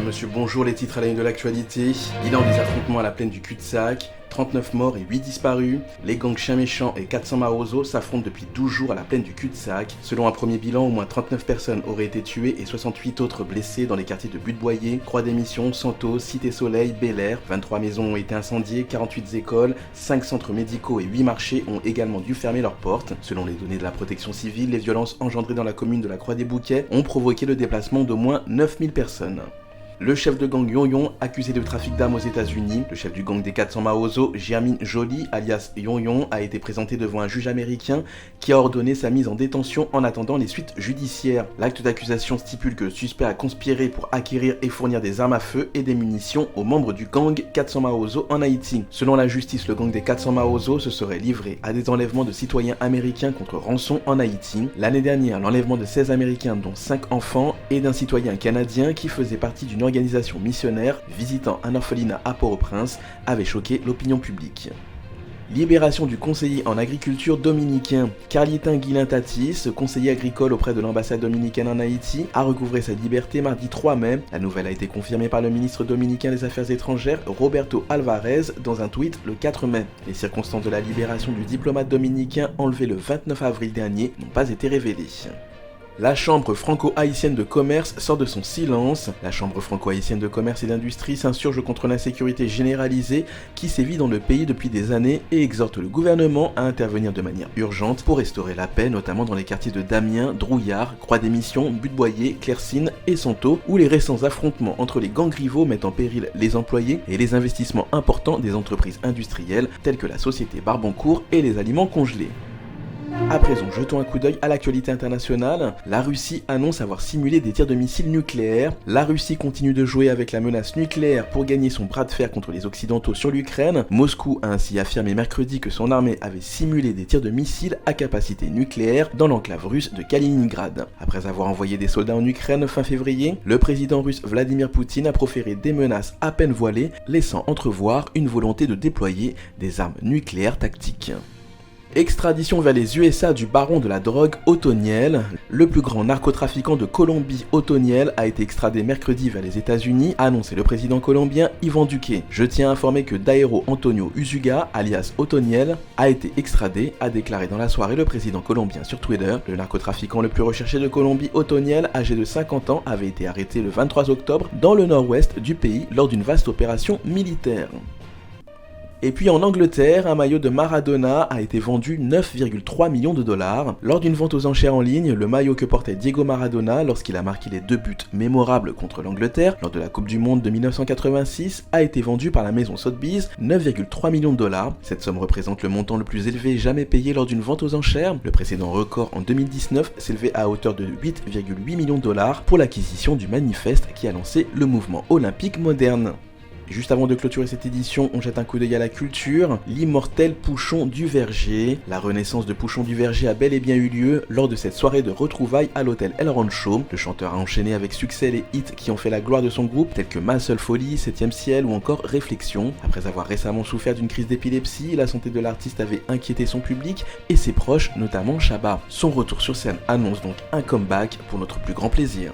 monsieur, bonjour, les titres à la une de l'actualité. Bilan des affrontements à la plaine du cul-de-sac, 39 morts et 8 disparus. Les gangs Chien Méchant et 400 Marozo s'affrontent depuis 12 jours à la plaine du cul-de-sac. Selon un premier bilan, au moins 39 personnes auraient été tuées et 68 autres blessées dans les quartiers de Butte-Boyer, Croix-des-Missions, Santos, Cité-Soleil, Bel-Air. 23 maisons ont été incendiées, 48 écoles, 5 centres médicaux et 8 marchés ont également dû fermer leurs portes. Selon les données de la protection civile, les violences engendrées dans la commune de la Croix-des-Bouquets ont provoqué le déplacement d'au moins 9000 personnes. Le chef de gang Yon-Yon, accusé de trafic d'armes aux États-Unis, le chef du gang des 400 Maozo, Jermaine Joly, alias Yon-Yon, a été présenté devant un juge américain qui a ordonné sa mise en détention en attendant les suites judiciaires. L'acte d'accusation stipule que le suspect a conspiré pour acquérir et fournir des armes à feu et des munitions aux membres du gang 400 Maozo en Haïti. Selon la justice, le gang des 400 Maozo se serait livré à des enlèvements de citoyens américains contre rançon en Haïti. L'année dernière, l'enlèvement de 16 Américains dont 5 enfants et d'un citoyen canadien qui faisait partie d'une organisation missionnaire visitant un orphelinat à Port-au-Prince avait choqué l'opinion publique. Libération du conseiller en agriculture dominicain. Carlitin Guilin-Tatis, conseiller agricole auprès de l'ambassade dominicaine en Haïti, a recouvré sa liberté mardi 3 mai. La nouvelle a été confirmée par le ministre dominicain des Affaires étrangères, Roberto Alvarez, dans un tweet le 4 mai. Les circonstances de la libération du diplomate dominicain enlevé le 29 avril dernier n'ont pas été révélées. La Chambre franco-haïtienne de commerce sort de son silence. La Chambre franco-haïtienne de commerce et d'industrie s'insurge contre l'insécurité généralisée qui sévit dans le pays depuis des années et exhorte le gouvernement à intervenir de manière urgente pour restaurer la paix, notamment dans les quartiers de Damiens, Drouillard, Croix-des-Missions, Butte-Boyer, Claircine et Santos, où les récents affrontements entre les gangs rivaux mettent en péril les employés et les investissements importants des entreprises industrielles telles que la société Barbancourt et les aliments congelés. À présent, jetons un coup d'œil à l'actualité internationale. La Russie annonce avoir simulé des tirs de missiles nucléaires. La Russie continue de jouer avec la menace nucléaire pour gagner son bras de fer contre les Occidentaux sur l'Ukraine. Moscou a ainsi affirmé mercredi que son armée avait simulé des tirs de missiles à capacité nucléaire dans l'enclave russe de Kaliningrad. Après avoir envoyé des soldats en Ukraine fin février, le président russe Vladimir Poutine a proféré des menaces à peine voilées, laissant entrevoir une volonté de déployer des armes nucléaires tactiques. Extradition vers les USA du baron de la drogue Otoniel. Le plus grand narcotrafiquant de Colombie, Otoniel, a été extradé mercredi vers les États-Unis, a annoncé le président colombien Iván Duque. Je tiens à informer que Dairo Antonio Usuga, alias Otoniel, a été extradé, a déclaré dans la soirée le président colombien sur Twitter. Le narcotrafiquant le plus recherché de Colombie, Otoniel, âgé de 50 ans, avait été arrêté le 23 octobre dans le nord-ouest du pays lors d'une vaste opération militaire. Et puis en Angleterre, un maillot de Maradona a été vendu 9,3 millions de dollars. Lors d'une vente aux enchères en ligne, le maillot que portait Diego Maradona lorsqu'il a marqué les 2 buts mémorables contre l'Angleterre lors de la Coupe du Monde de 1986 a été vendu par la maison Sotheby's 9,3 millions de dollars. Cette somme représente le montant le plus élevé jamais payé lors d'une vente aux enchères. Le précédent record en 2019 s'élevait à hauteur de 8,8 millions de dollars pour l'acquisition du manifeste qui a lancé le mouvement olympique moderne. Juste avant de clôturer cette édition, on jette un coup d'œil à la culture. L'immortel Pouchon du Verger. La renaissance de Pouchon du Verger a bel et bien eu lieu lors de cette soirée de retrouvailles à l'hôtel El Rancho. Le chanteur a enchaîné avec succès les hits qui ont fait la gloire de son groupe, tels que Ma Seule Folie, 7ème Ciel ou encore Réflexion. Après avoir récemment souffert d'une crise d'épilepsie, la santé de l'artiste avait inquiété son public et ses proches, notamment Shabba. Son retour sur scène annonce donc un comeback pour notre plus grand plaisir.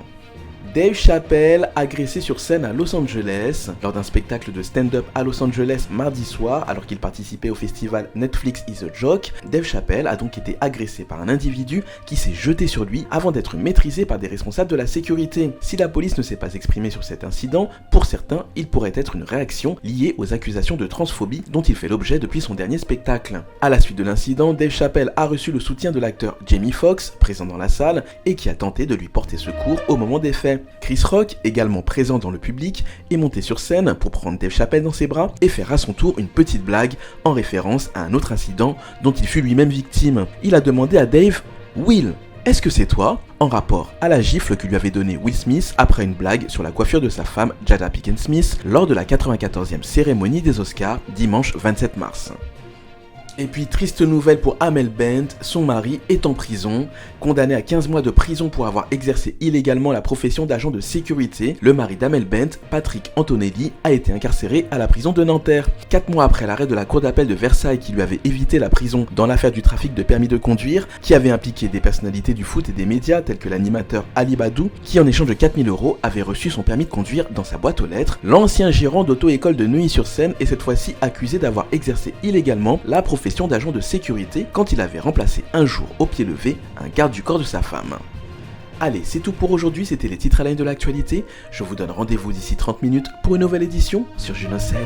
Dave Chappelle, agressé sur scène à Los Angeles. Lors d'un spectacle de stand-up à Los Angeles mardi soir, alors qu'il participait au festival Netflix is a Joke, Dave Chappelle a donc été agressé par un individu qui s'est jeté sur lui avant d'être maîtrisé par des responsables de la sécurité. Si la police ne s'est pas exprimée sur cet incident, pour certains, il pourrait être une réaction liée aux accusations de transphobie dont il fait l'objet depuis son dernier spectacle. À la suite de l'incident, Dave Chappelle a reçu le soutien de l'acteur Jamie Foxx, présent dans la salle, et qui a tenté de lui porter secours au moment des faits. Chris Rock, également présent dans le public, est monté sur scène pour prendre Dave Chappelle dans ses bras et faire à son tour une petite blague en référence à un autre incident dont il fut lui-même victime. Il a demandé à Dave « Will, est-ce que c'est toi ?» en rapport à la gifle que lui avait donnée Will Smith après une blague sur la coiffure de sa femme Jada Pinkett Smith lors de la 94e cérémonie des Oscars dimanche 27 mars. Et puis triste nouvelle pour Amel Bent, son mari est en prison. Condamné à 15 mois de prison pour avoir exercé illégalement la profession d'agent de sécurité, le mari d'Amel Bent, Patrick Antonelli, a été incarcéré à la prison de Nanterre. 4 mois après l'arrêt de la cour d'appel de Versailles qui lui avait évité la prison dans l'affaire du trafic de permis de conduire, qui avait impliqué des personnalités du foot et des médias tels que l'animateur Ali Badou, qui en échange de 4000 € avait reçu son permis de conduire dans sa boîte aux lettres, l'ancien gérant d'auto-école de Neuilly-sur-Seine est cette fois-ci accusé d'avoir exercé illégalement la profession d'agent de sécurité quand il avait remplacé un jour au pied levé un garde du corps de sa femme. Allez, c'est tout pour aujourd'hui, c'était les titres à la une de l'actualité. Je vous donne rendez-vous d'ici 30 minutes pour une nouvelle édition sur Juno 7.